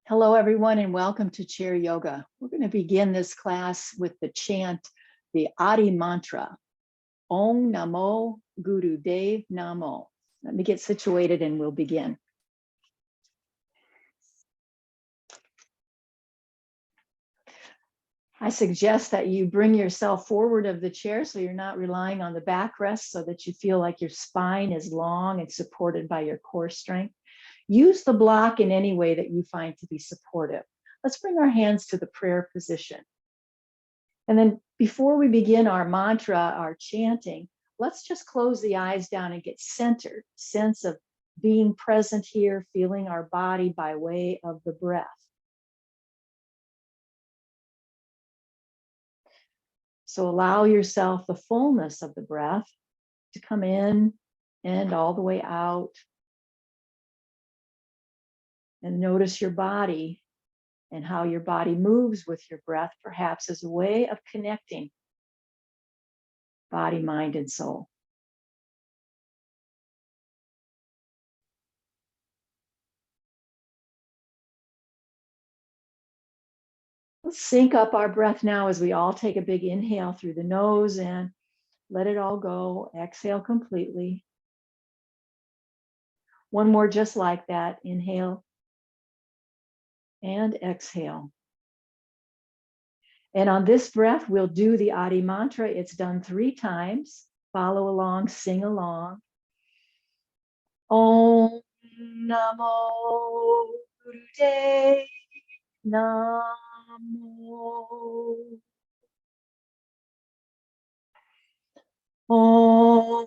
Hello, everyone, and welcome to Chair Yoga. We're going to begin this class with the chant, the Adi mantra, Om Namo Guru Dev Namo. Let me get situated and we'll begin. I suggest that you bring yourself forward of the chair so you're not relying on the backrest, so that you feel like your spine is long and supported by your core strength. Use the block in any way that you find to be supportive. Let's bring our hands to the prayer position. And then before we begin our mantra, our chanting, let's just close the eyes down and get centered, sense of being present here, feeling our body by way of the breath. So allow yourself the fullness of the breath to come in and all the way out. And notice your body and how your body moves with your breath, perhaps as a way of connecting body, mind, and soul. Let's sync up our breath now as we all take a big inhale through the nose and let it all go. Exhale completely. One more just like that. Inhale and exhale. And on this breath, we'll do the Adi mantra. It's done 3 times. Follow along, sing along. Om Namo Gurudev Namo. Om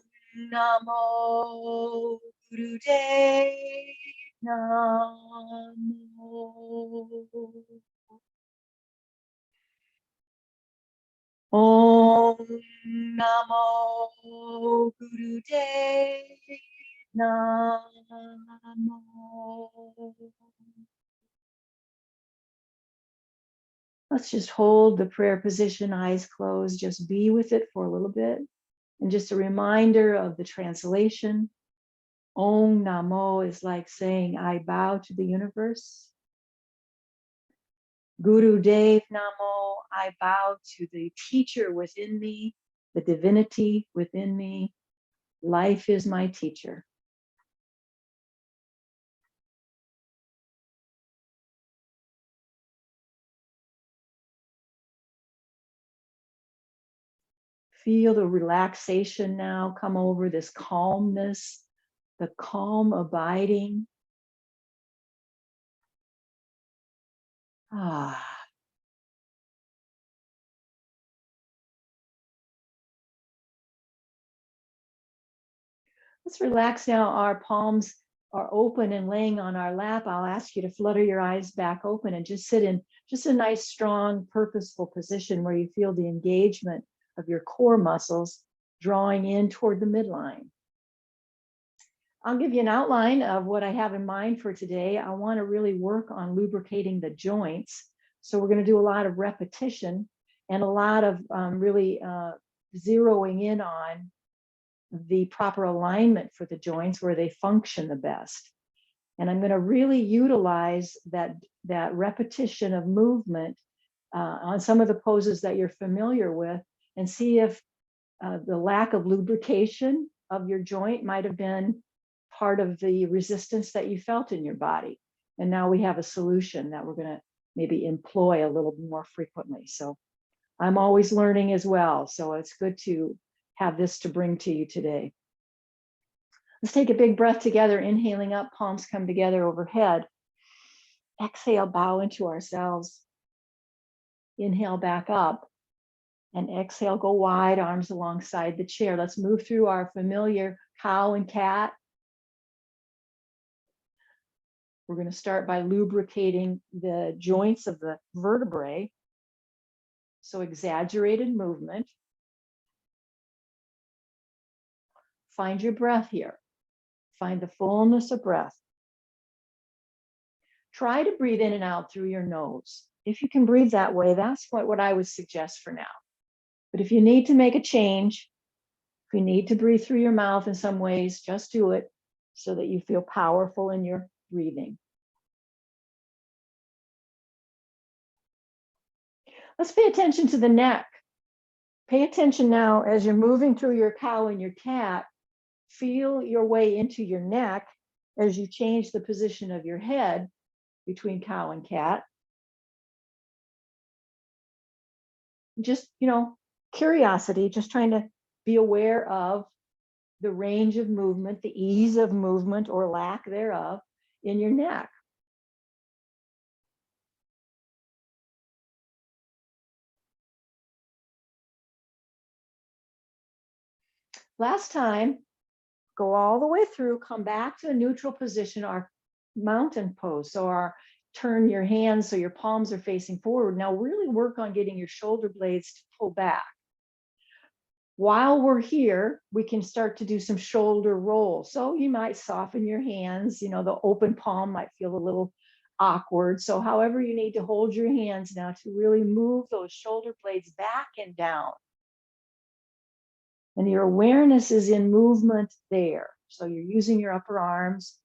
Namo Gurudev Namo. Om Namo Gurudev Namo. Let's just hold the prayer position, eyes closed, just be with it for a little bit. And just a reminder of the translation. Om Namo is like saying, I bow to the universe. Guru Dev Namo, I bow to the teacher within me, the divinity within me. Life is my teacher. Feel the relaxation now come over, this calmness, the calm abiding. Let's relax now. Our palms are open and laying on our lap. I'll ask you to flutter your eyes back open and just sit in just a nice, strong, purposeful position where you feel the engagement of your core muscles drawing in toward the midline. I'll give you an outline of what I have in mind for today. I want to really work on lubricating the joints. So we're going to do a lot of repetition and a lot of really zeroing in on the proper alignment for the joints where they function the best. And I'm going to really utilize that repetition of movement on some of the poses that you're familiar with, and see if the lack of lubrication of your joint might have been part of the resistance that you felt in your body. And now we have a solution that we're going to maybe employ a little more frequently. So I'm always learning as well. So it's good to have this to bring to you today. Let's take a big breath together, inhaling up, palms come together overhead. Exhale, bow into ourselves. Inhale back up. And exhale, go wide, arms alongside the chair. Let's move through our familiar cow and cat. We're going to start by lubricating the joints of the vertebrae. So exaggerated movement. Find your breath here. Find the fullness of breath. Try to breathe in and out through your nose. If you can breathe that way, that's what I would suggest for now. But if you need to make a change, if you need to breathe through your mouth in some ways, just do it so that you feel powerful in your breathing. Let's pay attention to the neck. Pay attention now as you're moving through your cow and your cat. Feel your way into your neck as you change the position of your head between cow and cat. Just, curiosity, just trying to be aware of the range of movement, the ease of movement or lack thereof in your neck. Last time, go all the way through, come back to a neutral position, our mountain pose. So turn your hands so your palms are facing forward. Now really work on getting your shoulder blades to pull back. While we're here, we can start to do some shoulder rolls. So you might soften your hands, the open palm might feel a little awkward. So however you need to hold your hands now to really move those shoulder blades back and down. And your awareness is in movement there. So you're using your upper arms.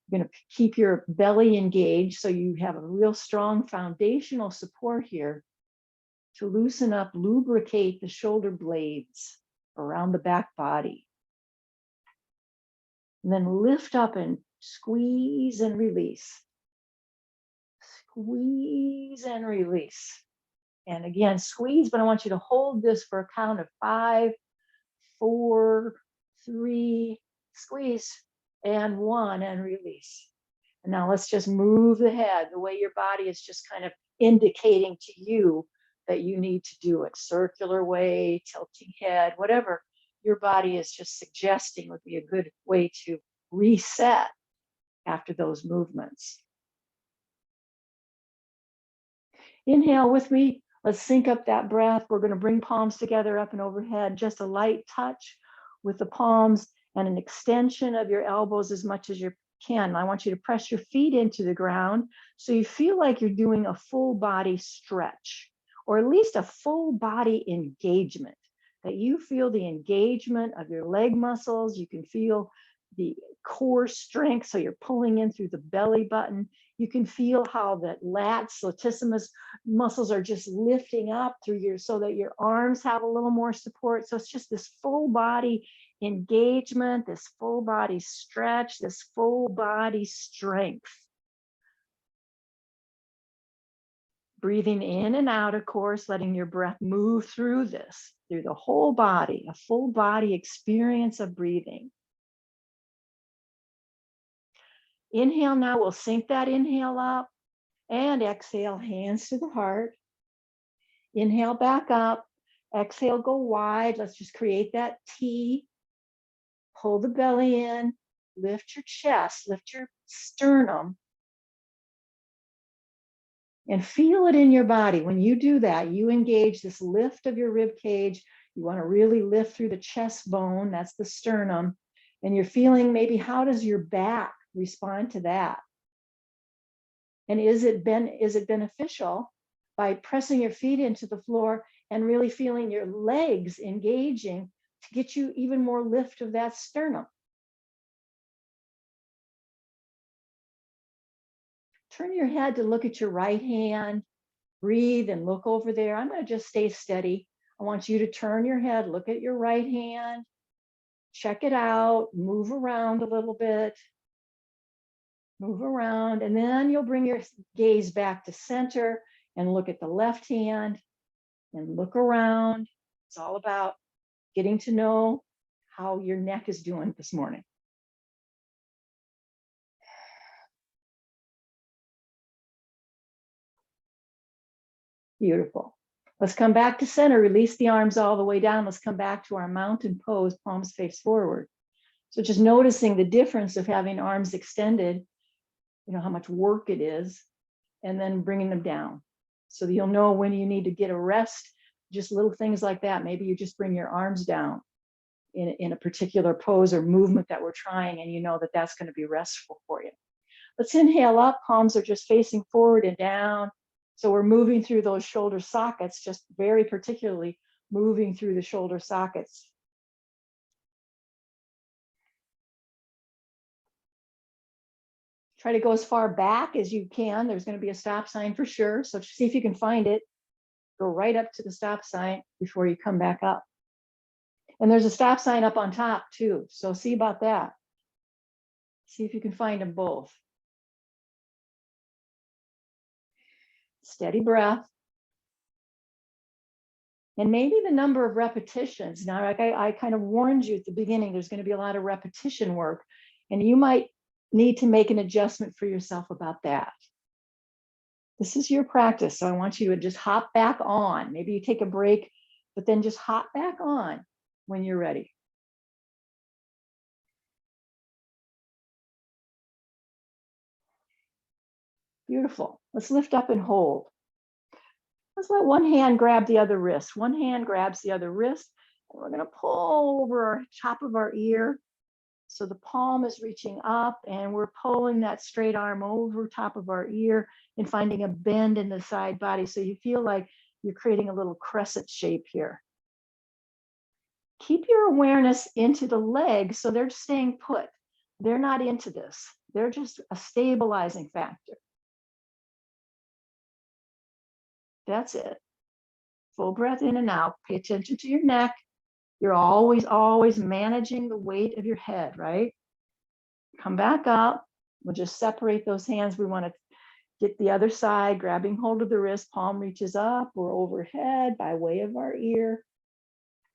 You're going to keep your belly engaged so you have a real strong foundational support here to loosen up, lubricate the shoulder blades around the back body. And then lift up and squeeze and release. Squeeze and release. And again, squeeze, but I want you to hold this for a count of 5, 4, 3, squeeze, and 1, and release. And now let's just move the head the way your body is just kind of indicating to you that you need to do it. Circular way, tilting head, whatever your body is just suggesting would be a good way to reset after those movements. Inhale with me. Let's sync up that breath. We're going to bring palms together up and overhead, just a light touch with the palms and an extension of your elbows as much as you can. I want you to press your feet into the ground so you feel like you're doing a full body stretch, or at least a full body engagement, that you feel the engagement of your leg muscles. You can feel the core strength, so you're pulling in through the belly button. You can feel how the lats, latissimus muscles are just lifting up through so that your arms have a little more support. So it's just this full body engagement, this full body stretch, this full body strength. Breathing in and out, of course, letting your breath move through this, through the whole body, a full body experience of breathing. Inhale now, we'll sync that inhale up, and exhale, hands to the heart. Inhale back up, exhale, go wide. Let's just create that T. Pull the belly in, lift your chest, lift your sternum, and feel it in your body. When you do that, you engage this lift of your rib cage. You want to really lift through the chest bone, that's the sternum, and you're feeling maybe how does your back respond to that? And is it beneficial by pressing your feet into the floor and really feeling your legs engaging to get you even more lift of that sternum? Turn your head to look at your right hand, breathe and look over there. I'm going to just stay steady. I want you to turn your head, look at your right hand, check it out, move around a little bit. Move around, and then you'll bring your gaze back to center and look at the left hand and look around. It's all about getting to know how your neck is doing this morning. Beautiful. Let's come back to center, release the arms all the way down. Let's come back to our mountain pose, palms face forward. So just noticing the difference of having arms extended, how much work it is, and then bringing them down. So you'll know when you need to get a rest, just little things like that. Maybe you just bring your arms down in a particular pose or movement that we're trying, and you know that that's going to be restful for you. Let's inhale up, palms are just facing forward and down. So we're moving through those shoulder sockets, just very particularly moving through the shoulder sockets. Try to go as far back as you can. There's going to be a stop sign for sure. So see if you can find it. Go right up to the stop sign before you come back up. And there's a stop sign up on top too. So see about that. See if you can find them both. Steady breath. And maybe the number of repetitions. Now, like I kind of warned you at the beginning, there's going to be a lot of repetition work, and you might need to make an adjustment for yourself about that. This is your practice, so I want you to just hop back on. Maybe you take a break, but then just hop back on when you're ready. Beautiful. Let's lift up and hold. Let's let one hand grab the other wrist. One hand grabs the other wrist, and we're going to pull over our top of our ear. So the palm is reaching up, and we're pulling that straight arm over top of our ear and finding a bend in the side body. So you feel like you're creating a little crescent shape here. Keep your awareness into the legs so they're staying put. They're not into this. They're just a stabilizing factor. That's it. Full breath in and out. Pay attention to your neck. You're always managing the weight of your head, right? Come back up. We'll just separate those hands. We want to get the other side, grabbing hold of the wrist. Palm reaches up. We're overhead by way of our ear.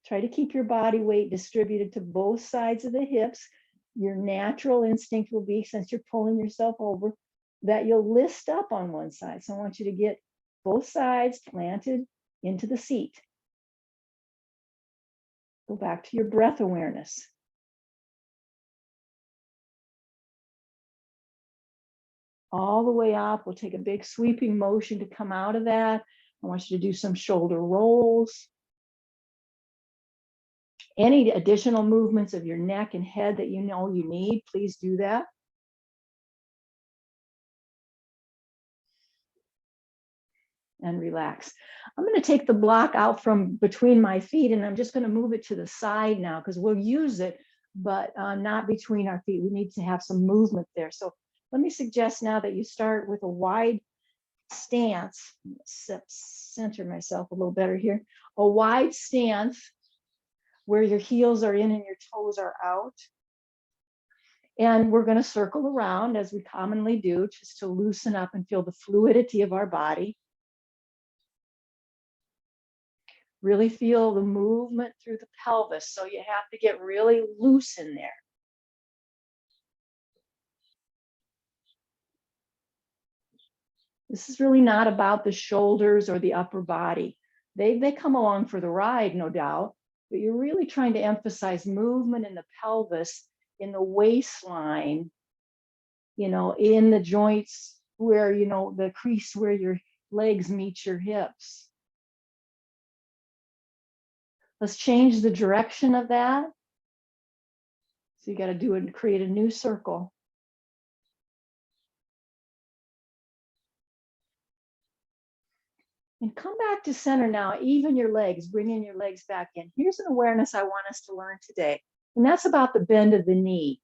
Try to keep your body weight distributed to both sides of the hips. Your natural instinct will be, since you're pulling yourself over, that you'll list up on one side. So I want you to get both sides planted into the seat. Go back to your breath awareness. All the way up. We'll take a big sweeping motion to come out of that. I want you to do some shoulder rolls. Any additional movements of your neck and head that you know you need, please do that. And relax. I'm going to take the block out from between my feet, and I'm just going to move it to the side now, because we'll use it, but not between our feet. We need to have some movement there. So let me suggest now that you start with a wide stance. Center myself a little better here. A wide stance where your heels are in and your toes are out. And we're going to circle around as we commonly do, just to loosen up and feel the fluidity of our body. Really feel the movement through the pelvis. So you have to get really loose in there. This is really not about the shoulders or the upper body. They come along for the ride, no doubt, but you're really trying to emphasize movement in the pelvis, in the waistline, in the joints where, the crease where your legs meet your hips. Let's change the direction of that. So you got to do it and create a new circle. And come back to center now. Even your legs, bring in your legs back in. Here's an awareness I want us to learn today. And that's about the bend of the knee.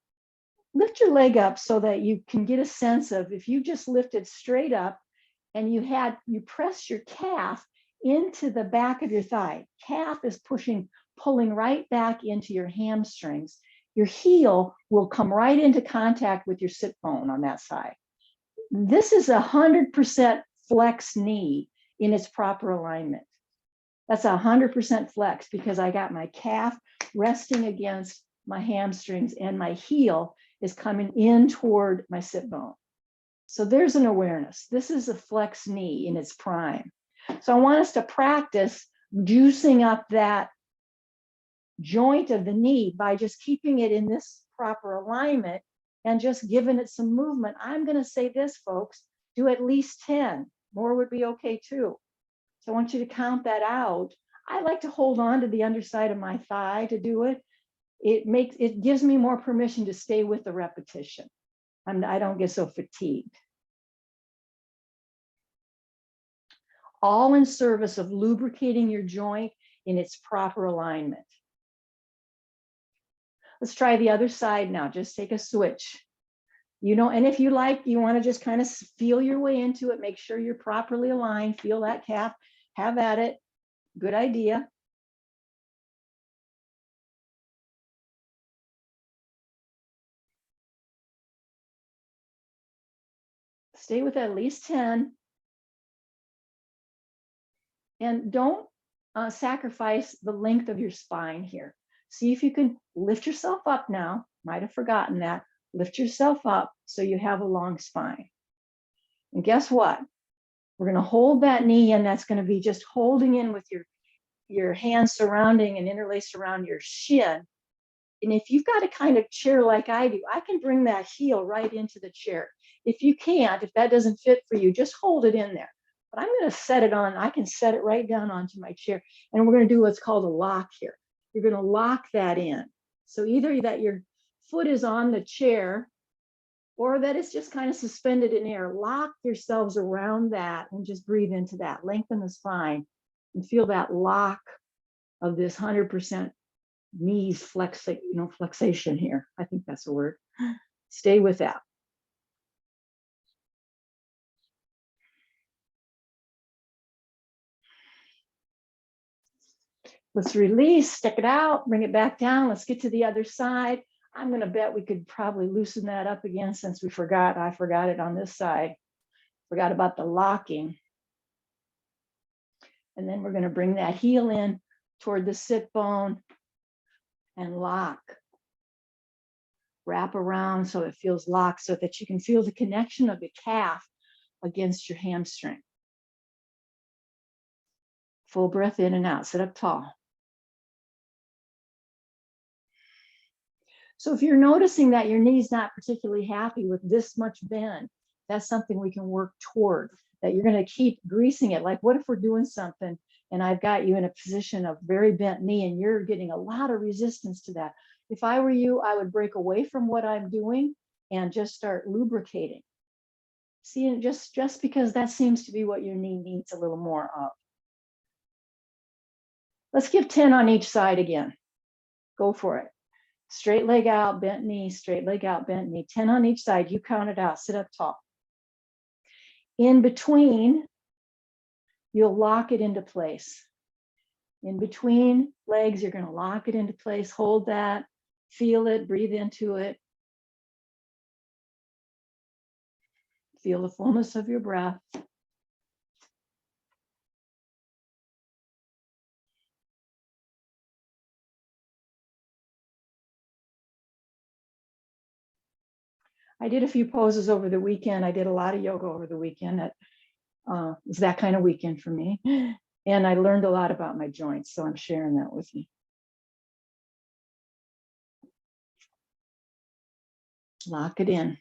Lift your leg up so that you can get a sense of, if you just lifted straight up and you press your calf into the back of your thigh. Calf is pulling right back into your hamstrings. Your heel will come right into contact with your sit bone on that side. This is 100% flex knee in its proper alignment. That's 100% flex, because I got my calf resting against my hamstrings and my heel is coming in toward my sit bone. So there's an awareness. This is a flex knee in its prime. So I want us to practice juicing up that joint of the knee by just keeping it in this proper alignment and just giving it some movement. I'm going to say this, folks, do at least 10. More would be okay too. So I want you to count that out. I like to hold on to the underside of my thigh to do it. It gives me more permission to stay with the repetition. I don't get so fatigued. All in service of lubricating your joint in its proper alignment. Let's try the other side now. Just take a switch. And if you like, you want to just kind of feel your way into it, make sure you're properly aligned, feel that calf Have at it. Good idea. Stay with at least 10. And don't sacrifice the length of your spine here. See if you can lift yourself up now. Might have forgotten that. Lift yourself up so you have a long spine. And guess what? We're going to hold that knee in. That's going to be just holding in with your hands surrounding and interlaced around your shin. And if you've got a kind of chair like I do, I can bring that heel right into the chair. If you can't, if that doesn't fit for you, just hold it in there. But I'm going to set it on. I can set it right down onto my chair. And we're going to do what's called a lock here. You're going to lock that in. So either that your foot is on the chair or that it's just kind of suspended in air. Lock yourselves around that and just breathe into that. Lengthen the spine and feel that lock of this 100% knees flexation here. I think that's a word. Stay with that. Let's release, stick it out, bring it back down. Let's get to the other side. I'm going to bet we could probably loosen that up again since I forgot it on this side. Forgot about the locking. And then we're going to bring that heel in toward the sit bone and lock. Wrap around so it feels locked so that you can feel the connection of the calf against your hamstring. Full breath in and out. Sit up tall. So if you're noticing that your knee's not particularly happy with this much bend, that's something we can work toward, that you're going to keep greasing it. Like what if we're doing something and I've got you in a position of very bent knee and you're getting a lot of resistance to that. If I were you, I would break away from what I'm doing and just start lubricating. See, and just because that seems to be what your knee needs a little more of. Let's give 10 on each side again. Go for it. Straight leg out, bent knee, straight leg out, bent knee. 10 on each side. You count it out. Sit up tall. In between, you'll lock it into place. In between legs, you're going to lock it into place. Hold that. Feel it. Breathe into it. Feel the fullness of your breath. I did a few poses over the weekend. I did a lot of yoga over the weekend. It was that kind of weekend for me. And I learned a lot about my joints, so I'm sharing that with you. Lock it in.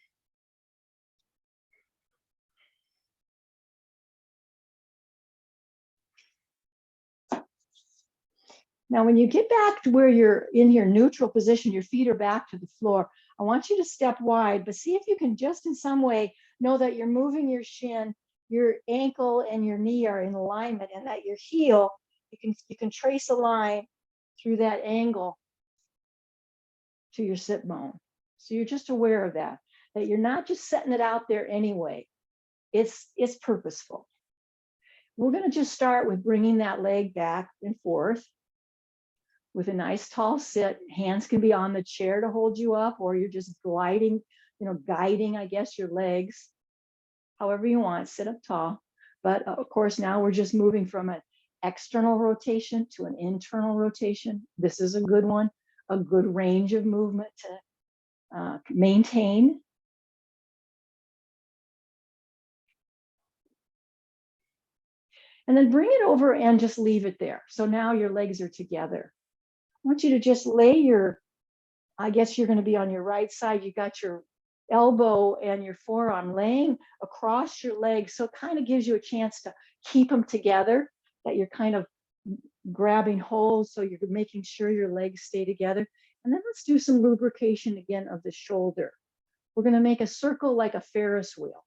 Now, when you get back to where you're in your neutral position, your feet are back to the floor, I want you to step wide, but see if you can just in some way know that you're moving your shin, your ankle and your knee are in alignment, and that your heel, you can trace a line through that angle to your sit bone. So you're just aware of that you're not just setting it out there anyway. It's purposeful. We're going to just start with bringing that leg back and forth with a nice tall sit. Hands can be on the chair to hold you up, or you're just gliding, guiding, I guess, your legs, however you want. Sit up tall. But of course, now we're just moving from an external rotation to an internal rotation. This is a good one, a good range of movement to maintain. And then bring it over and just leave it there. So now your legs are together. I want you to just lay I guess you're going to be on your right side. You got your elbow and your forearm laying across your legs. So it kind of gives you a chance to keep them together, that you're kind of grabbing hold. So you're making sure your legs stay together. And then let's do some lubrication again of the shoulder. We're going to make a circle like a Ferris wheel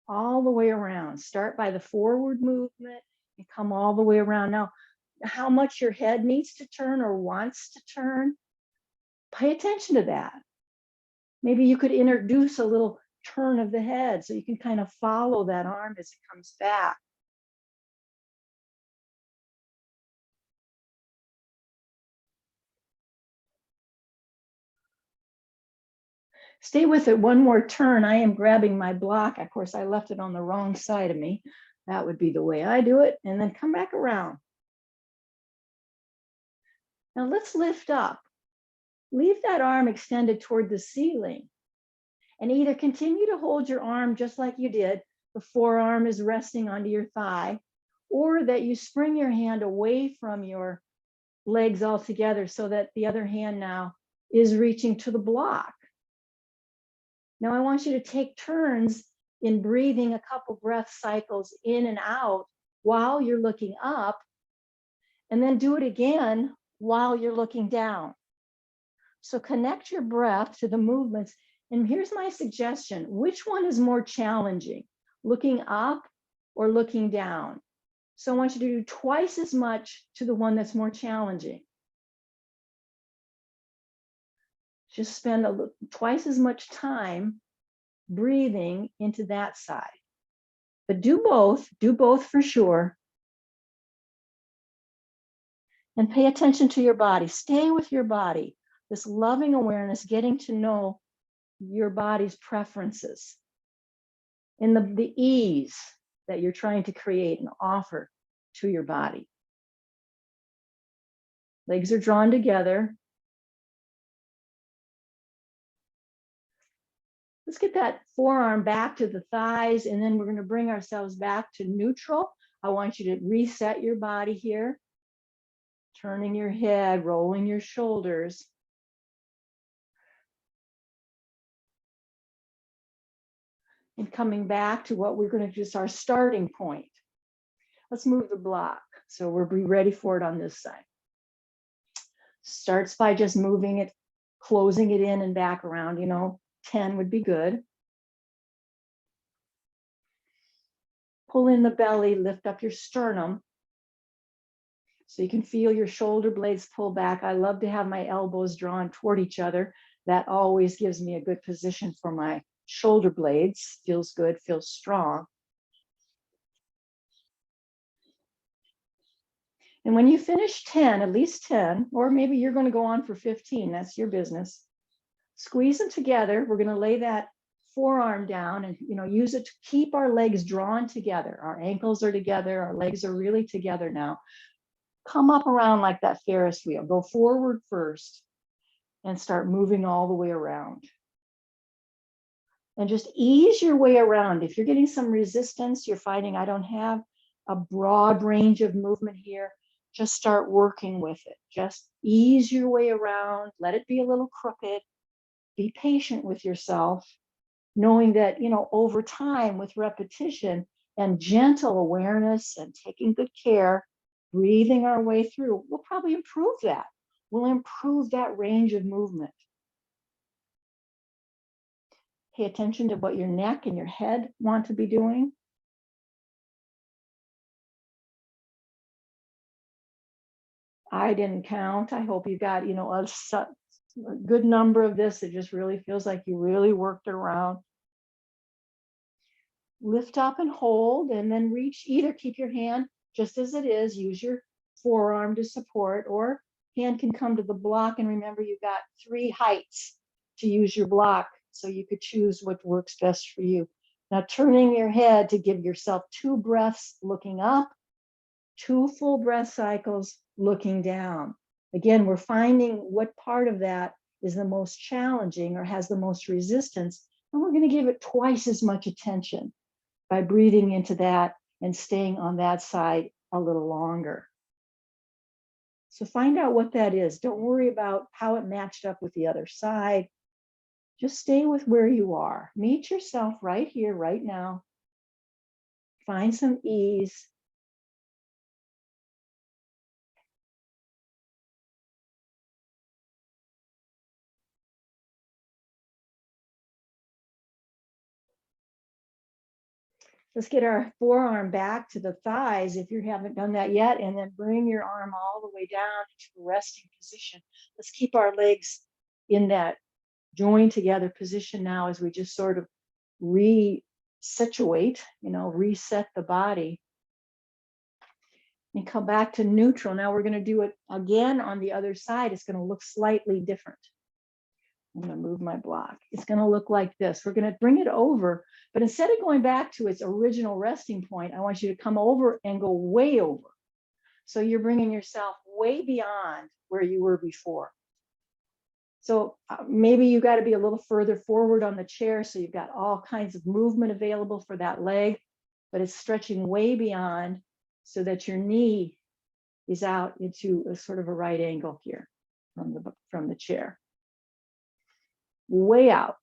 all the way around. Start by the forward movement and come all the way around. Now, how much your head needs to turn or wants to turn, pay attention to that. Maybe you could introduce a little turn of the head so you can kind of follow that arm as it comes back. Stay with it one more turn. I am grabbing my block. Of course, I left it on the wrong side of me. That would be the way I do it. And then come back around. Now let's lift up. Leave that arm extended toward the ceiling. And either continue to hold your arm just like you did, the forearm is resting onto your thigh, or that you spring your hand away from your legs altogether so that the other hand now is reaching to the block. Now I want you to take turns in breathing a couple breath cycles in and out while you're looking up, and then do it again while you're looking down. So connect your breath to the movements. And here's my suggestion. Which one is more challenging, looking up or looking down? So I want you to do twice as much to the one that's more challenging. Just spend twice as much time breathing into that side. But do both for sure. And pay attention to your body. Stay with your body. This loving awareness, getting to know your body's preferences and the ease that you're trying to create and offer to your body. Legs are drawn together. Let's get that forearm back to the thighs, and then we're going to bring ourselves back to neutral. I want you to reset your body here, turning your head, rolling your shoulders. And coming back to what we're going to just our starting point. Let's move the block. So we'll be ready for it on this side. Starts by just moving it, closing it in and back around, 10 would be good. Pull in the belly, lift up your sternum. So you can feel your shoulder blades pull back. I love to have my elbows drawn toward each other. That always gives me a good position for my shoulder blades. Feels good, feels strong. And when you finish 10, at least 10, or maybe you're going to go on for 15, that's your business. Squeeze them together. We're going to lay that forearm down and use it to keep our legs drawn together. Our ankles are together, our legs are really together now. Come up around like that Ferris wheel. Go forward first and start moving all the way around. And just ease your way around. If you're getting some resistance, you're finding I don't have a broad range of movement here, just start working with it. Just ease your way around. Let it be a little crooked. Be patient with yourself, knowing that, over time with repetition and gentle awareness and taking good care, breathing our way through, we'll probably improve that. We'll improve that range of movement. Pay attention to what your neck and your head want to be doing. I didn't count. I hope you got, a good number of this. It just really feels like you really worked it around. Lift up and hold, and then reach. Either keep your hand just as it is, use your forearm to support, or hand can come to the block. And remember, you've got 3 heights to use your block, so you could choose what works best for you. Now, turning your head to give yourself 2 breaths looking up, 2 full breath cycles looking down. Again, we're finding what part of that is the most challenging or has the most resistance, and we're going to give it twice as much attention by breathing into that and staying on that side a little longer. So find out what that is. Don't worry about how it matched up with the other side. Just stay with where you are. Meet yourself right here, right now. Find some ease. Let's get our forearm back to the thighs if you haven't done that yet, and then bring your arm all the way down into a resting position. Let's keep our legs in that joined together position now as we just sort of resituate, reset the body. And come back to neutral. Now we're going to do it again on the other side. It's going to look slightly different. I'm going to move my block. It's going to look like this. We're going to bring it over, but instead of going back to its original resting point, I want you to come over and go way over. So you're bringing yourself way beyond where you were before. So maybe you got to be a little further forward on the chair, so you've got all kinds of movement available for that leg, but it's stretching way beyond so that your knee is out into a sort of a right angle here from the chair. Way out.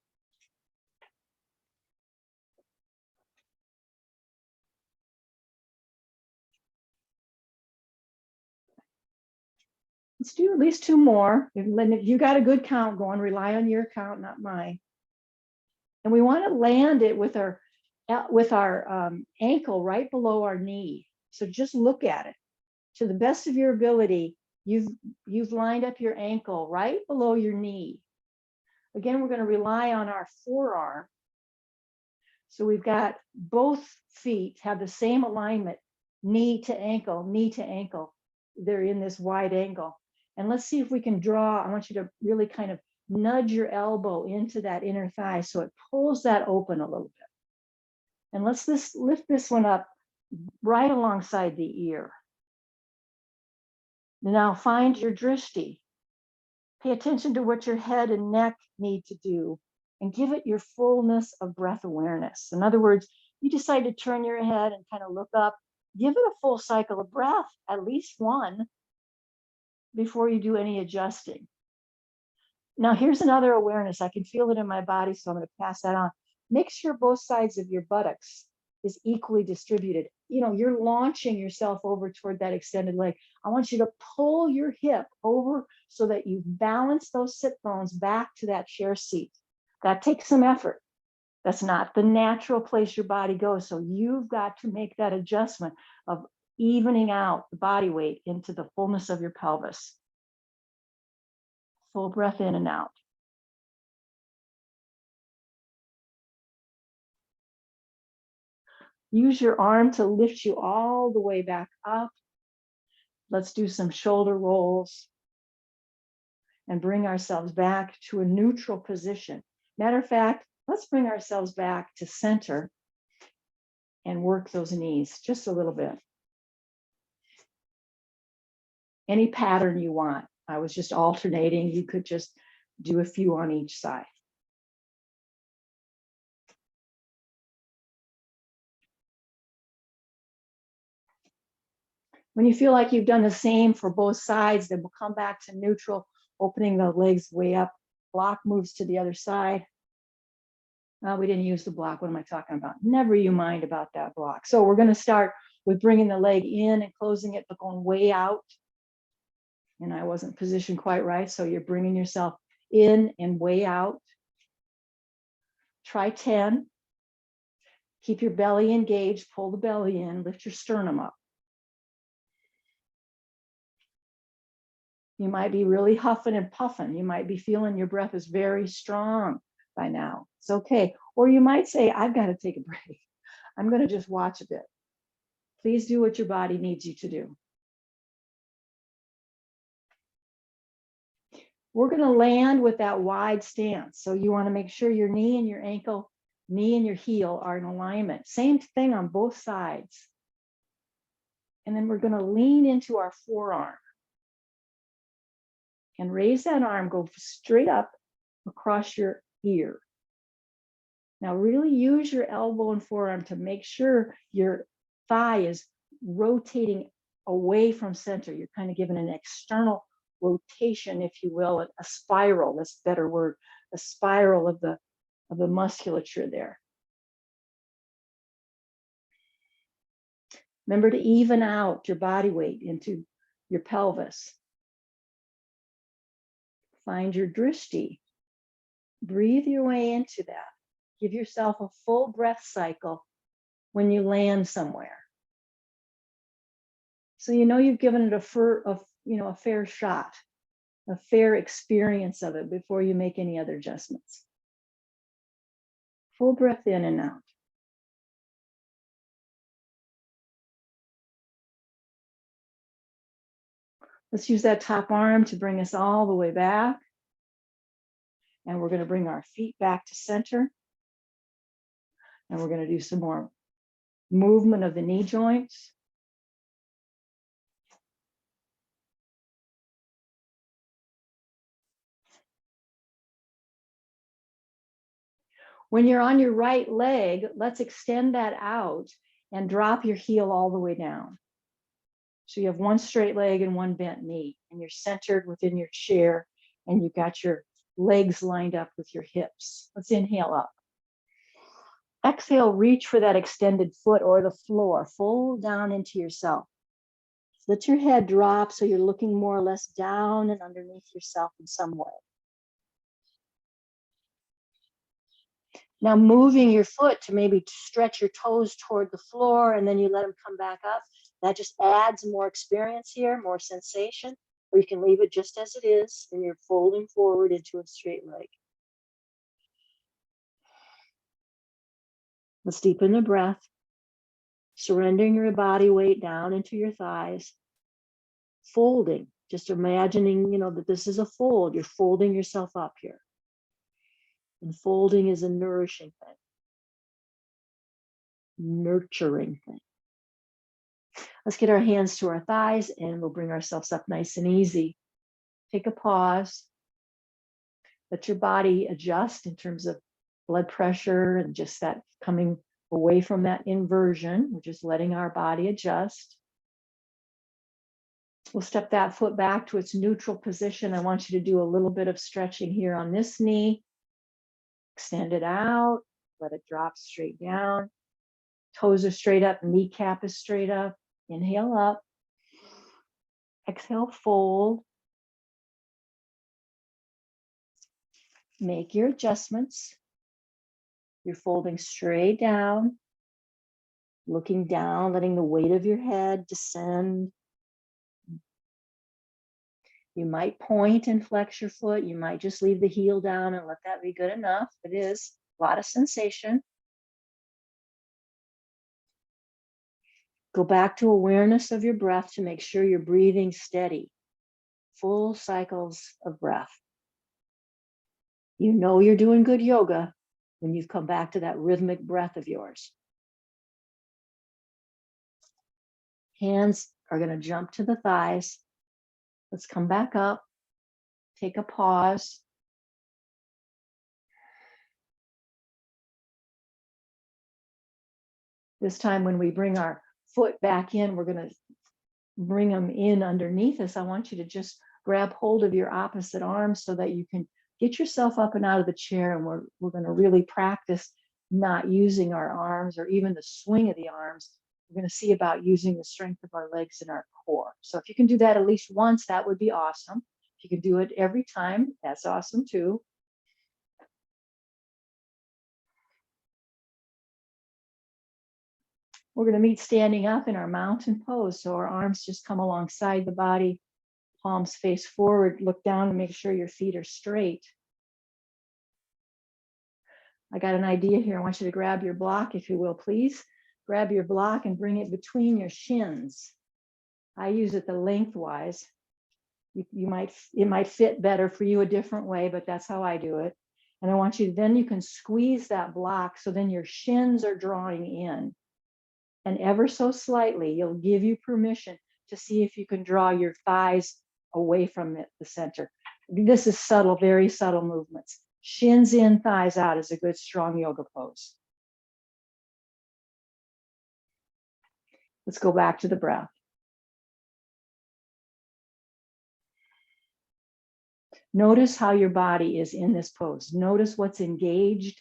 Let's do at least 2 more. If you got a good count going, rely on your count, not mine. And we want to land it with our ankle right below our knee. So just look at it. To the best of your ability, you've lined up your ankle right below your knee. Again, we're going to rely on our forearm. So we've got both feet have the same alignment, knee to ankle, knee to ankle. They're in this wide angle. And let's see if we can draw. I want you to really kind of nudge your elbow into that inner thigh so it pulls that open a little bit. And let's lift this one up right alongside the ear. Now find your drishti. Pay attention to what your head and neck need to do and give it your fullness of breath awareness. In other words, you decide to turn your head and kind of look up, give it a full cycle of breath, at least one, before you do any adjusting. Now, here's another awareness. I can feel it in my body, so I'm going to pass that on. Make sure both sides of your buttocks is equally distributed. You know, you're launching yourself over toward that extended leg. I want you to pull your hip over so that you balance those sit bones back to that chair seat. That takes some effort. That's not the natural place your body goes. So you've got to make that adjustment of evening out the body weight into the fullness of your pelvis. Full breath in and out. Use your arm to lift you all the way back up. Let's do some shoulder rolls and bring ourselves back to a neutral position. Matter of fact, let's bring ourselves back to center and work those knees just a little bit. Any pattern you want. I was just alternating. You could just do a few on each side. When you feel like you've done the same for both sides, then we'll come back to neutral, opening the legs way up. Block moves to the other side. We didn't use the block. What am I talking about? Never you mind about that block. So we're going to start with bringing the leg in and closing it, but going way out. And I wasn't positioned quite right. So you're bringing yourself in and way out. Try 10. Keep your belly engaged. Pull the belly in. Lift your sternum up. You might be really huffing and puffing. You might be feeling your breath is very strong by now. It's okay. Or you might say, I've got to take a break. I'm going to just watch a bit. Please do what your body needs you to do. We're going to land with that wide stance. So you want to make sure your knee and your ankle, knee and your heel are in alignment. Same thing on both sides. And then we're going to lean into our forearm. And raise that arm, go straight up across your ear. Now really use your elbow and forearm to make sure your thigh is rotating away from center. You're kind of giving an external rotation, if you will, a spiral, that's a better word, a spiral of the musculature there. Remember to even out your body weight into your pelvis. Find your drishti. Breathe your way into that. Give yourself a full breath cycle when you land somewhere. So you know you've given it a fair shot, a fair experience of it before you make any other adjustments. Full breath in and out. Let's use that top arm to bring us all the way back. And we're going to bring our feet back to center. And we're going to do some more movement of the knee joints. When you're on your right leg, let's extend that out and drop your heel all the way down. So you have one straight leg and one bent knee, and you're centered within your chair, and you've got your legs lined up with your hips. Let's inhale up. Exhale, reach for that extended foot or the floor. Fold down into yourself. Let your head drop so you're looking more or less down and underneath yourself in some way. Now moving your foot to maybe stretch your toes toward the floor, and then you let them come back up. That just adds more experience here, more sensation. Or you can leave it just as it is, and you're folding forward into a straight leg. Let's deepen the breath, surrendering your body weight down into your thighs, folding, just imagining, that this is a fold. You're folding yourself up here. And folding is a nourishing thing, nurturing thing. Let's get our hands to our thighs, and we'll bring ourselves up nice and easy. Take a pause. Let your body adjust in terms of blood pressure and just that coming away from that inversion. We're just letting our body adjust. We'll step that foot back to its neutral position. I want you to do a little bit of stretching here on this knee. Extend it out. Let it drop straight down. Toes are straight up. Kneecap is straight up. Inhale up. Exhale, fold. Make your adjustments. You're folding straight down, looking down, letting the weight of your head descend. You might point and flex your foot. You might just leave the heel down and let that be good enough. It is a lot of sensation. Go back to awareness of your breath to make sure you're breathing steady. Full cycles of breath. You know you're doing good yoga when you've come back to that rhythmic breath of yours. Hands are going to jump to the thighs. Let's come back up. Take a pause. This time when we bring our foot back in, we're going to bring them in underneath us. I want you to just grab hold of your opposite arm so that you can get yourself up and out of the chair. And we're going to really practice not using our arms or even the swing of the arms. We're going to see about using the strength of our legs and our core. So if you can do that at least once, that would be awesome. If you can do it every time, that's awesome too. We're going to meet standing up in our mountain pose. So our arms just come alongside the body, palms face forward, look down and make sure your feet are straight. I got an idea here. I want you to grab your block, if you will, please. Grab your block and bring it between your shins. I use it the lengthwise. It might fit better for you a different way, but that's how I do it. And I want you, then you can squeeze that block so then your shins are drawing in. And ever so slightly, you'll give you permission to see if you can draw your thighs away from the center. This is subtle, very subtle movements. Shins in, thighs out is a good, strong yoga pose. Let's go back to the breath. Notice how your body is in this pose. Notice what's engaged,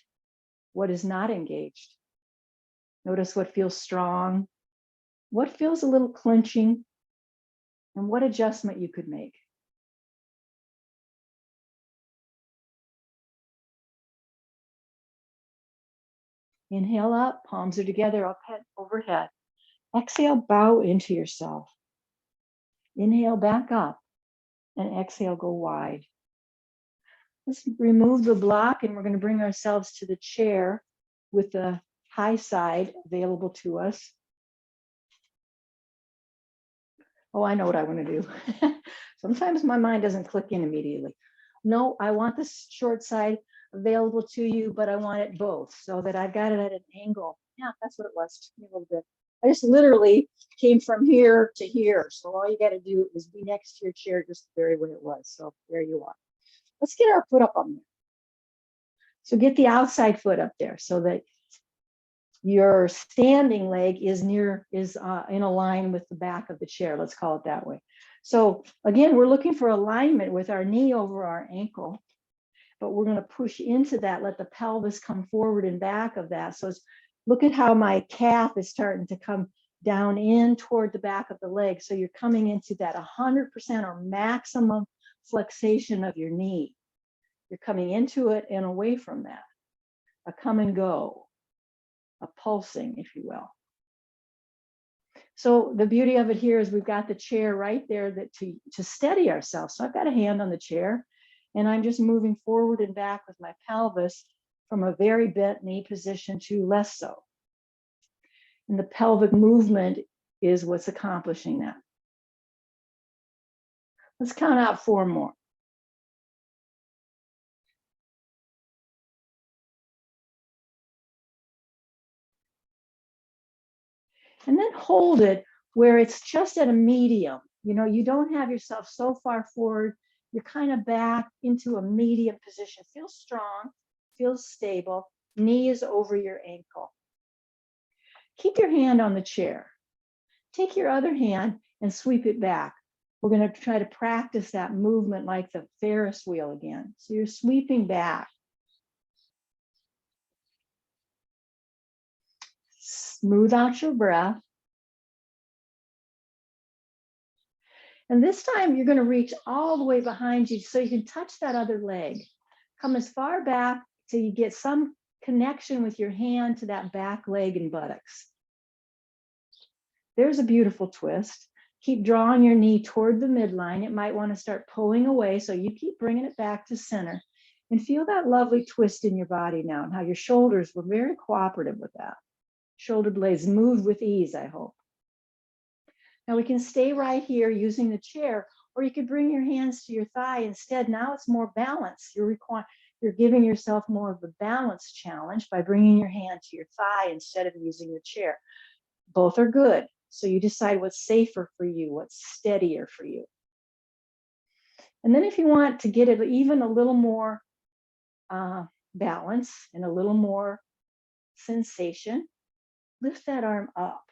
what is not engaged. Notice what feels strong, what feels a little clenching, and what adjustment you could make. Inhale up, palms are together, up head overhead. Exhale, bow into yourself. Inhale, back up, and exhale, go wide. Let's remove the block, and we're going to bring ourselves to the chair with the high side available to us. Oh, I know what I want to do. Sometimes my mind doesn't click in immediately. No, I want the short side available to you, but I want it both so that I've got it at an angle. Yeah, that's what it was. Took me a little bit. I just literally came from here to here. So all you got to do is be next to your chair just the very way it was. So there you are. Let's get our foot up on there. So get the outside foot up there so that your standing leg is in a line with the back of the chair. Let's call it that way. So again, we're looking for alignment with our knee over our ankle, but we're going to push into that, let the pelvis come forward and back of that. So look at how my calf is starting to come down in toward the back of the leg. So you're coming into that 100% or maximum flexation of your knee. You're coming into it and away from that, a come and go, a pulsing, if you will. So the beauty of it here is we've got the chair right there that to steady ourselves. So I've got a hand on the chair and I'm just moving forward and back with my pelvis from a very bent knee position to less so. And the pelvic movement is what's accomplishing that. Let's count out 4 more. And then hold it where it's just at a medium. You know, you don't have yourself so far forward. You're kind of back into a medium position. Feels strong, feels stable. Knee is over your ankle. Keep your hand on the chair. Take your other hand and sweep it back. We're going to try to practice that movement like the Ferris wheel again. So you're sweeping back. Smooth out your breath. And this time you're going to reach all the way behind you so you can touch that other leg. Come as far back till you get some connection with your hand to that back leg and buttocks. There's a beautiful twist. Keep drawing your knee toward the midline. It might want to start pulling away, so you keep bringing it back to center. And feel that lovely twist in your body now and how your shoulders were very cooperative with that. Shoulder blades moved with ease, I hope. Now we can stay right here using the chair, or you could bring your hands to your thigh instead. Now it's more balance. You're giving yourself more of a balance challenge by bringing your hand to your thigh instead of using the chair. Both are good. So you decide what's safer for you, what's steadier for you. And then if you want to get it even a little more balance and a little more sensation, lift that arm up.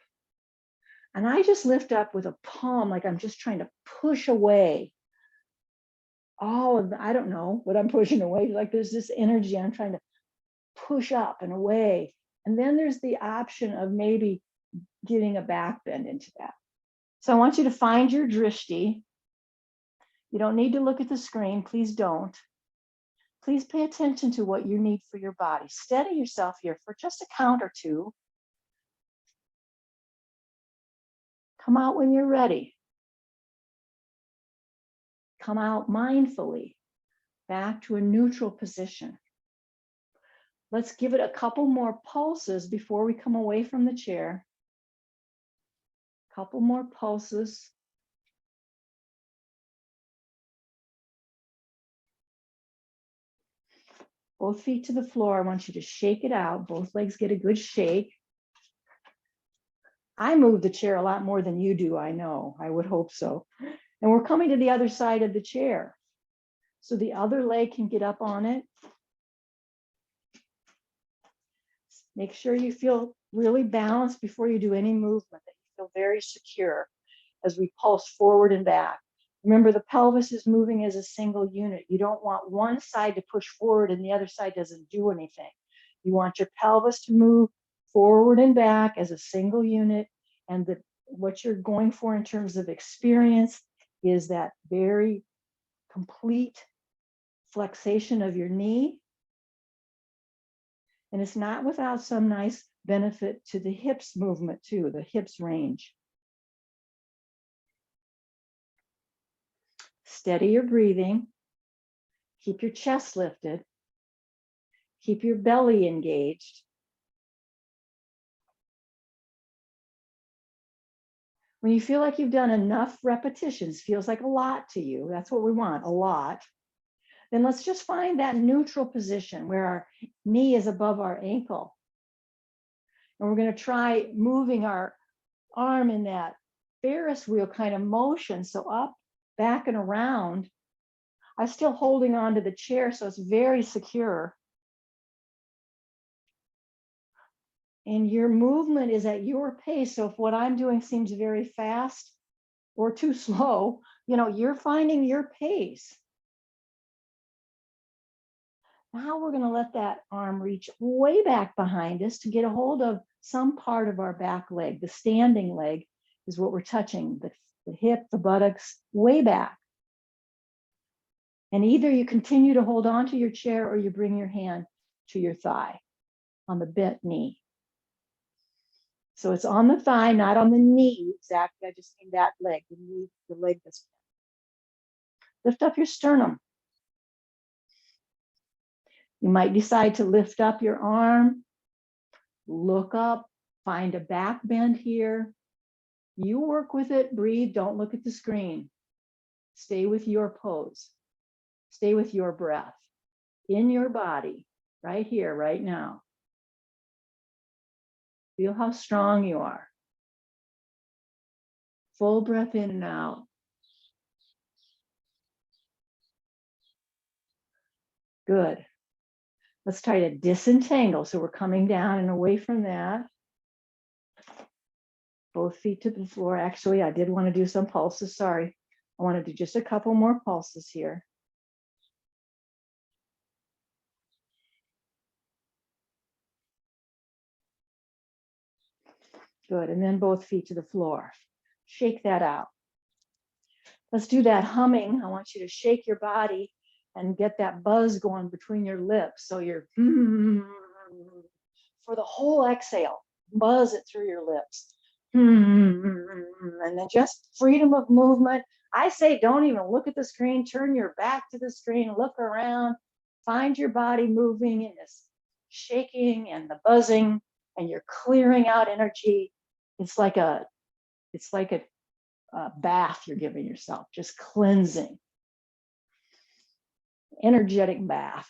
And I just lift up with a palm, like I'm just trying to push away. Oh, I don't know what I'm pushing away. Like there's this energy I'm trying to push up and away. And then there's the option of maybe getting a back bend into that. So I want you to find your drishti. You don't need to look at the screen. Please don't. Please pay attention to what you need for your body. Steady yourself here for just a count or two. Come out when you're ready. Come out mindfully, back to a neutral position. Let's give it a couple more pulses before we come away from the chair. Couple more pulses. Both feet to the floor. I want you to shake it out. Both legs get a good shake. I move the chair a lot more than you do, I know. I would hope so. And we're coming to the other side of the chair. So the other leg can get up on it. Make sure you feel really balanced before you do any movement, that you feel very secure as we pulse forward and back. Remember, the pelvis is moving as a single unit. You don't want one side to push forward and the other side doesn't do anything. You want your pelvis to move forward and back as a single unit. And what you're going for in terms of experience is that very complete flexation of your knee. And it's not without some nice benefit to the hips movement too, the hips range. Steady your breathing. Keep your chest lifted. Keep your belly engaged. When you feel like you've done enough repetitions, feels like a lot to you, that's what we want, a lot. Then let's just find that neutral position where our knee is above our ankle. And we're going to try moving our arm in that Ferris wheel kind of motion. So up, back, and around. I'm still holding on to the chair, so it's very secure. And your movement is at your pace. So if what I'm doing seems very fast or too slow, you're finding your pace. Now we're going to let that arm reach way back behind us to get a hold of some part of our back leg. The standing leg is what we're touching, the hip, the buttocks, way back. And either you continue to hold on to your chair or you bring your hand to your thigh on the bent knee. So it's on the thigh, not on the knee exactly. I just mean that leg, the knee, the leg that's bent. Lift up your sternum. You might decide to lift up your arm, look up, find a back bend here. You work with it, breathe, don't look at the screen. Stay with your pose. Stay with your breath in your body, right here, right now. Feel how strong you are. Full breath in and out. Good. Let's try to disentangle. So we're coming down and away from that. Both feet to the floor. Actually, I did want to do some pulses. Sorry. I want to do just a couple more pulses here. Good. And then both feet to the floor. Shake that out. Let's do that humming. I want you to shake your body and get that buzz going between your lips. So you're for the whole exhale, buzz it through your lips. And then just freedom of movement. I say don't even look at the screen, turn your back to the screen, look around, find your body moving in this shaking and the buzzing, and you're clearing out energy. It's like a bath you're giving yourself, just cleansing. Energetic bath.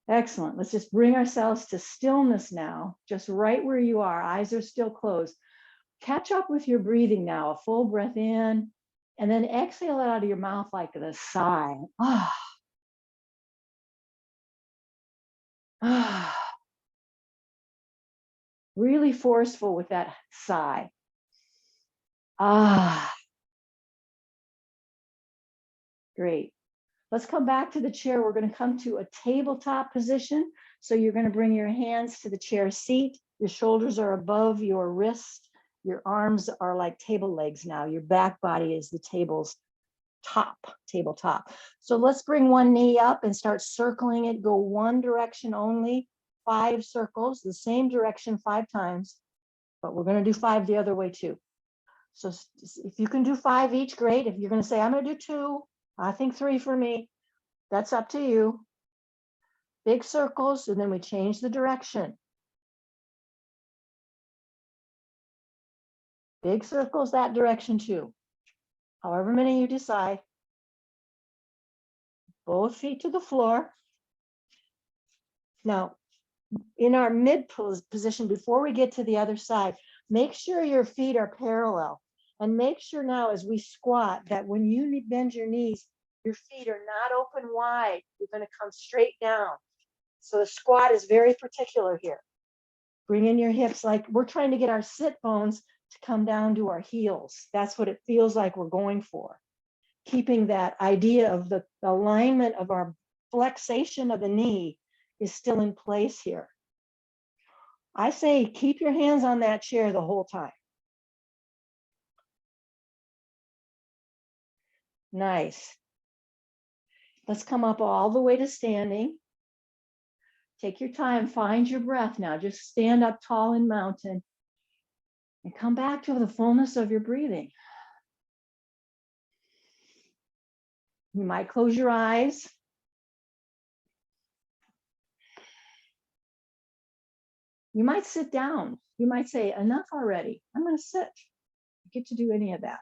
Excellent. Let's just bring ourselves to stillness now, just right where you are. Eyes are still closed. Catch up with your breathing now. A full breath in, and then exhale it out of your mouth like a sigh. Ah. Ah. Really forceful with that sigh. Ah. Great. Let's come back to the chair. We're going to come to a tabletop position. So you're going to bring your hands to the chair seat. Your shoulders are above your wrist. Your arms are like table legs now. Your back body is the table's top, tabletop. So let's bring one knee up and start circling it. Go one direction only, 5 circles, the same direction 5 times, but we're going to do 5 the other way too. So if you can do 5 each, great. If you're going to say, I'm going to do 2, I think 3 for me, that's up to you. Big circles, and then we change the direction. Big circles that direction too. However many you decide. Both feet to the floor. Now, in our mid position, before we get to the other side, make sure your feet are parallel. And make sure now as we squat that when you bend your knees, your feet are not open wide. You're going to come straight down. So the squat is very particular here. Bring in your hips like we're trying to get our sit bones to come down to our heels. That's what it feels like we're going for. Keeping that idea of the alignment of our flexation of the knee is still in place here. I say keep your hands on that chair the whole time. Nice. Let's come up all the way to standing. Take your time, find your breath now. Just stand up tall in mountain and come back to the fullness of your breathing. You might close your eyes. You might sit down. You might say, enough already. I'm going to sit. You get to do any of that.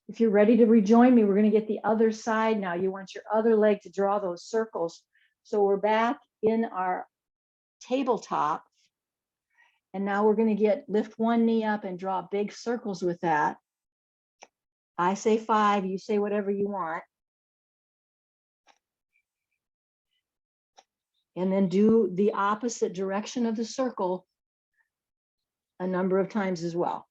If you're ready to rejoin me, we're going to get the other side now. You want your other leg to draw those circles. So we're back in our tabletop. And now we're going to lift one knee up and draw big circles with that. I say 5, you say whatever you want. And then do the opposite direction of the circle a number of times as well.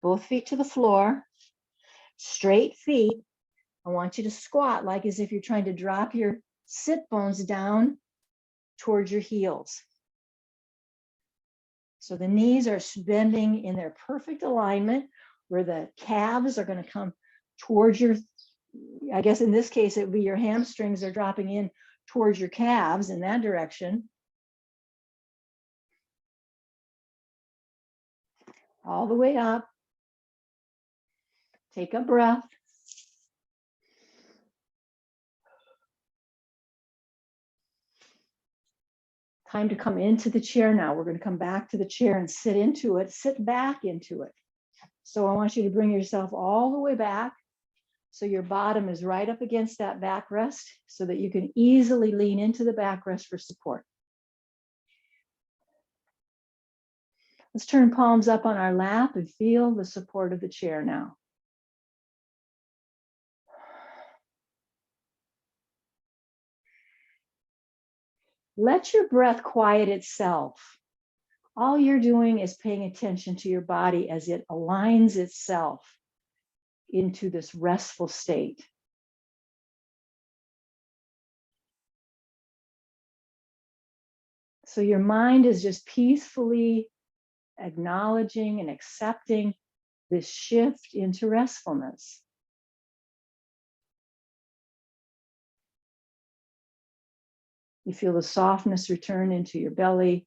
Both feet to the floor, straight feet. I want you to squat like as if you're trying to drop your sit bones down towards your heels. So the knees are bending in their perfect alignment where the calves are going to come towards your, I guess in this case, it would be your hamstrings are dropping in towards your calves in that direction. All the way up. Take a breath. Time to come into the chair now. We're going to come back to the chair and sit into it, sit back into it. So I want you to bring yourself all the way back so your bottom is right up against that backrest so that you can easily lean into the backrest for support. Let's turn palms up on our lap and feel the support of the chair now. Let your breath quiet itself. All you're doing is paying attention to your body as it aligns itself into this restful state. So your mind is just peacefully acknowledging and accepting this shift into restfulness. You feel the softness return into your belly.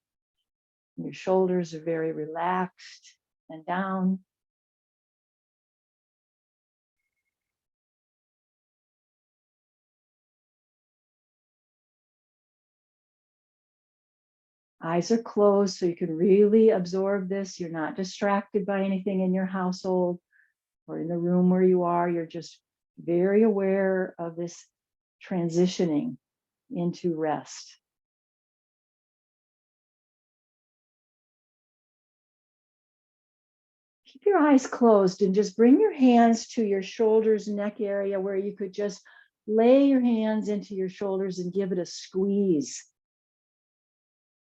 Your shoulders are very relaxed and down. Eyes are closed so you can really absorb this. You're not distracted by anything in your household or in the room where you are. You're just very aware of this transitioning into rest. Keep your eyes closed and just bring your hands to your shoulders, neck area where you could just lay your hands into your shoulders and give it a squeeze.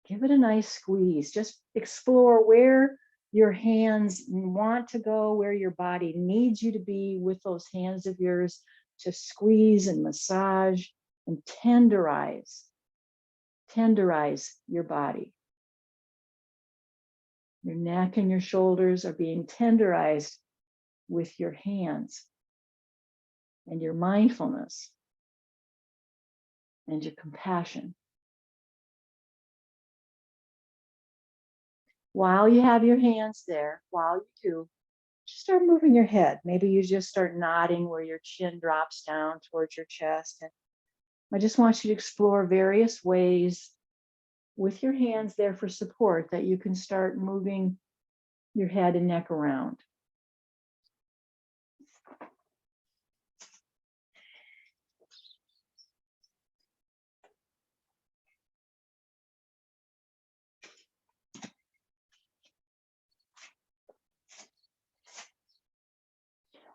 Give it a nice squeeze. Just explore where your hands want to go, where your body needs you to be with those hands of yours to squeeze and massage and tenderize your body. Your neck and your shoulders are being tenderized with your hands and your mindfulness and your compassion. While you have your hands there, while you do, just start moving your head. Maybe you just start nodding where your chin drops down towards your chest. And I just want you to explore various ways with your hands there for support that you can start moving your head and neck around.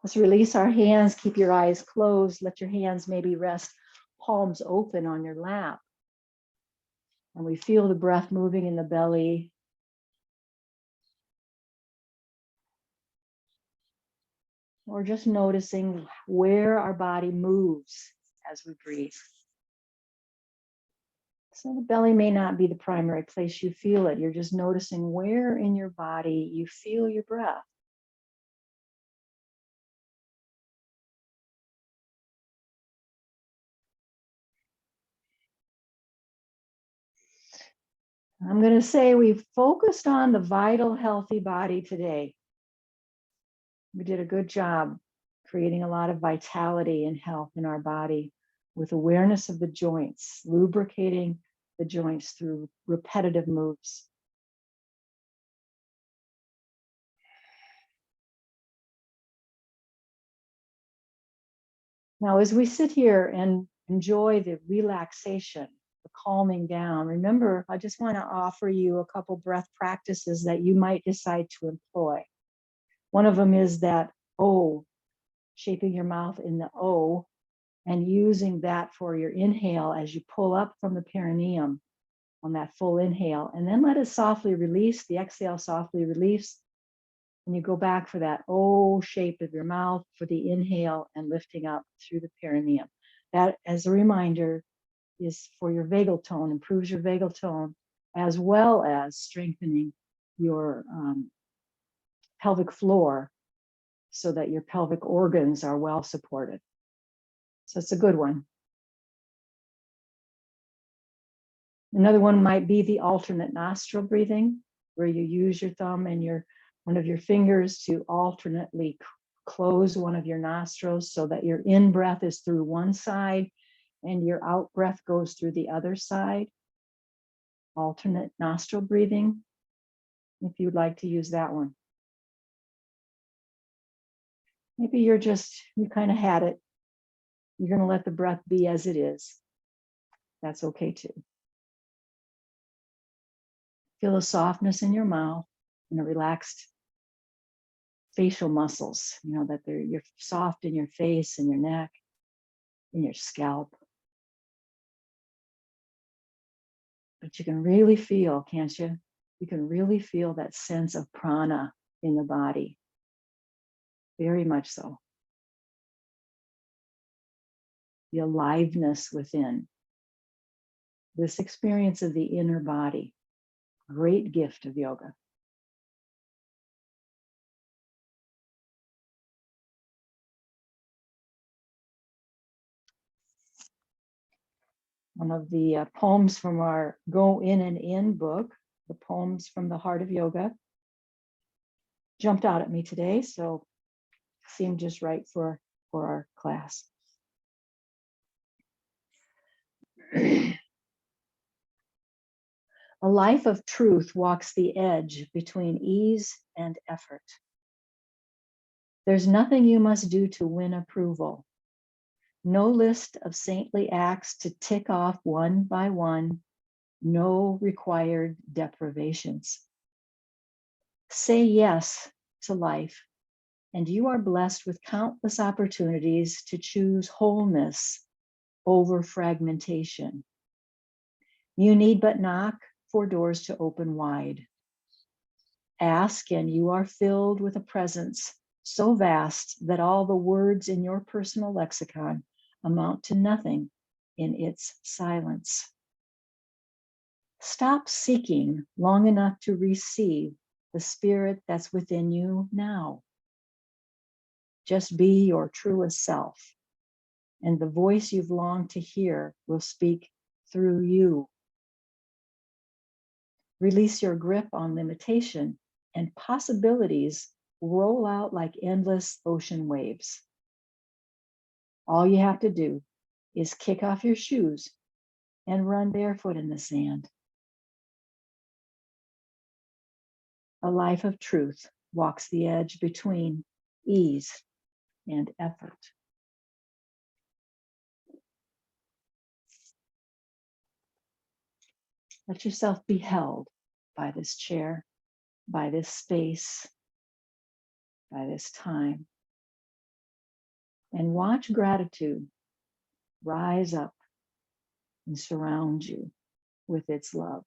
Let's release our hands. Keep your eyes closed. Let your hands maybe rest palms open on your lap. And we feel the breath moving in the belly. Or just noticing where our body moves as we breathe. So the belly may not be the primary place you feel it. You're just noticing where in your body you feel your breath. I'm going to say we've focused on the vital, healthy body today. We did a good job creating a lot of vitality and health in our body. with awareness of the joints, lubricating the joints through repetitive moves. Now, as we sit here and enjoy the relaxation, the calming down, remember, I just want to offer you a couple breath practices that you might decide to employ. One of them is that O, shaping your mouth in the O, and using that for your inhale as you pull up from the perineum on that full inhale, and then let it softly release. The exhale softly release. And you go back for that O shape of your mouth for the inhale and lifting up through the perineum. That, as a reminder, is for your vagal tone, improves your vagal tone, as well as strengthening your pelvic floor so that your pelvic organs are well supported. So it's a good one. Another one might be the alternate nostril breathing, where you use your thumb and one of your fingers to alternately close one of your nostrils so that your in breath is through one side and your out breath goes through the other side. Alternate nostril breathing, if you'd like to use that one. Maybe you kind of had it. You're going to let the breath be as it is. That's okay too. Feel a softness in your mouth and a relaxed facial muscles, that you're soft in your face and your neck, in your scalp. But you can really feel, can't you? You can really feel that sense of prana in the body. Very much so. The aliveness within. This experience of the inner body, great gift of yoga. One of the poems from our Go In and In book, the poems from the Heart of Yoga, jumped out at me today, so seemed just right for our class. A life of truth walks the edge between ease and effort. There's nothing you must do to win approval. No list of saintly acts to tick off one by one. No required deprivations. Say yes to life, and you are blessed with countless opportunities to choose wholeness over fragmentation. You need but knock for doors to open wide. Ask, and you are filled with a presence so vast that all the words in your personal lexicon amount to nothing in its silence. Stop seeking long enough to receive the spirit that's within you now. Just be your truest self, and the voice you've longed to hear will speak through you. Release your grip on limitation, and possibilities roll out like endless ocean waves. All you have to do is kick off your shoes and run barefoot in the sand. A life of truth walks the edge between ease and effort. Let yourself be held by this chair, by this space, by this time. And watch gratitude rise up and surround you with its love.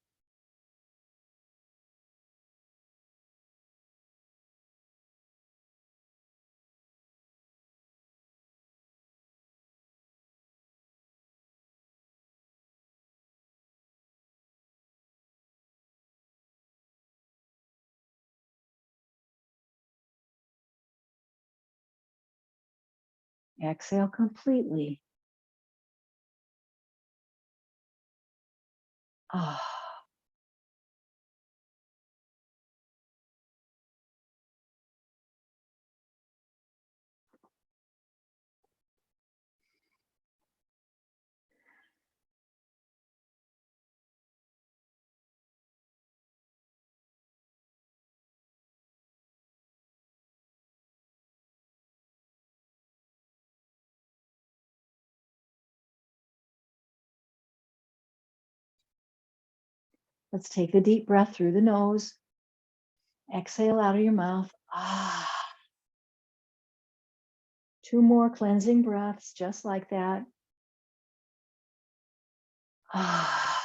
Exhale completely. Ah. Let's take a deep breath through the nose. Exhale out of your mouth. Ah. 2 more cleansing breaths, just like that. Ah.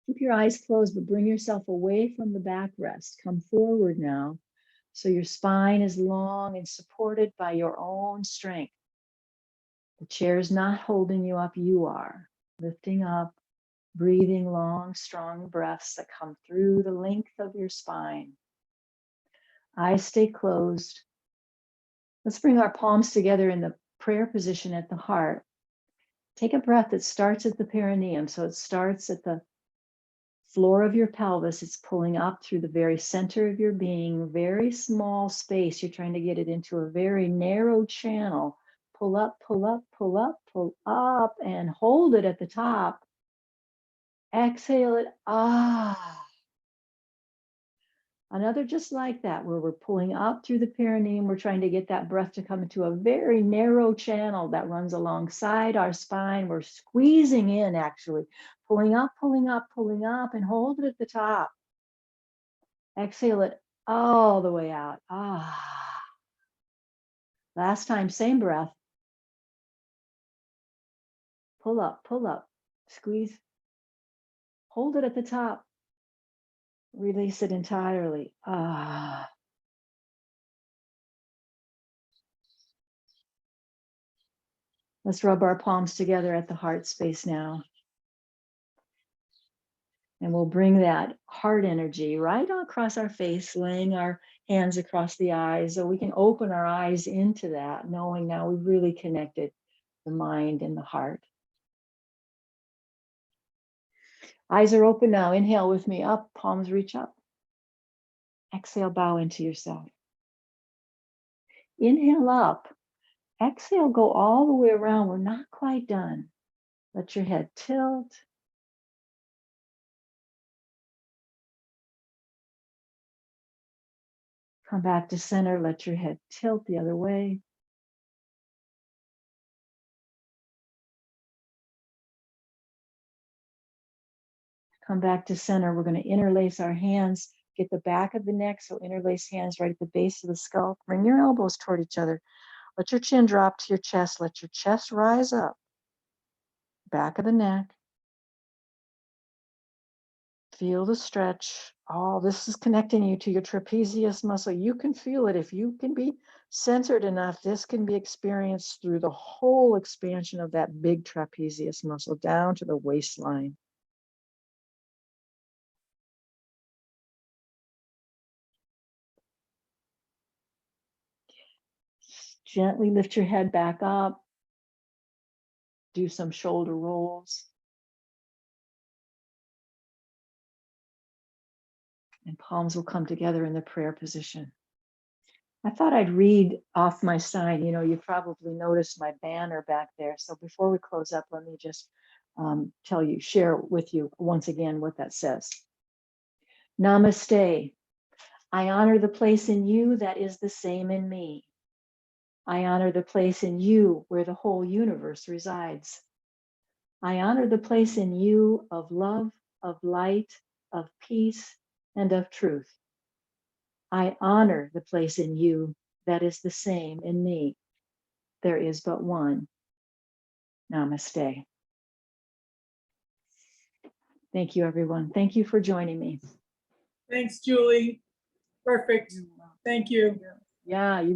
Keep your eyes closed, but bring yourself away from the backrest. Come forward now. So your spine is long and supported by your own strength. The chair is not holding you up, you are. Lifting up, breathing long, strong breaths that come through the length of your spine. Eyes stay closed. Let's bring our palms together in the prayer position at the heart. Take a breath that starts at the perineum. So it starts at the floor of your pelvis. It's pulling up through the very center of your being, very small space. You're trying to get it into a very narrow channel. Pull up, pull up, pull up, pull up, and hold it at the top. Exhale it. Ah. Another just like that, where we're pulling up through the perineum. We're trying to get that breath to come into a very narrow channel that runs alongside our spine. We're squeezing in, actually, pulling up, pulling up, pulling up, and hold it at the top. Exhale it all the way out. Ah. Last time, same breath. Pull up, squeeze. Hold it at the top. Release it entirely. Ah. Let's rub our palms together at the heart space now. And we'll bring that heart energy right across our face, laying our hands across the eyes, so we can open our eyes into that, knowing now we've really connected the mind and the heart. Eyes are open now. Inhale with me, up, palms reach up. Exhale, bow into yourself. Inhale up. Exhale, go all the way around. We're not quite done. Let your head tilt. Come back to center. Let your head tilt the other way. Come back to center. We're going to interlace our hands. Get the back of the neck. So interlace hands right at the base of the skull. Bring your elbows toward each other. Let your chin drop to your chest. Let your chest rise up. Back of the neck. Feel the stretch. Oh, this is connecting you to your trapezius muscle. You can feel it. If you can be centered enough, this can be experienced through the whole expansion of that big trapezius muscle down to the waistline. Gently lift your head back up. Do some shoulder rolls. And palms will come together in the prayer position. I thought I'd read off my sign. You know, you probably noticed my banner back there. So before we close up, let me just share with you once again what that says. Namaste. I honor the place in you that is the same in me. I honor the place in you where the whole universe resides. I honor the place in you of love, of light, of peace, and of truth. I honor the place in you that is the same in me. There is but one. Namaste. Thank you, everyone. Thank you for joining me. Thanks, Julie. Perfect. Thank you. Yeah, you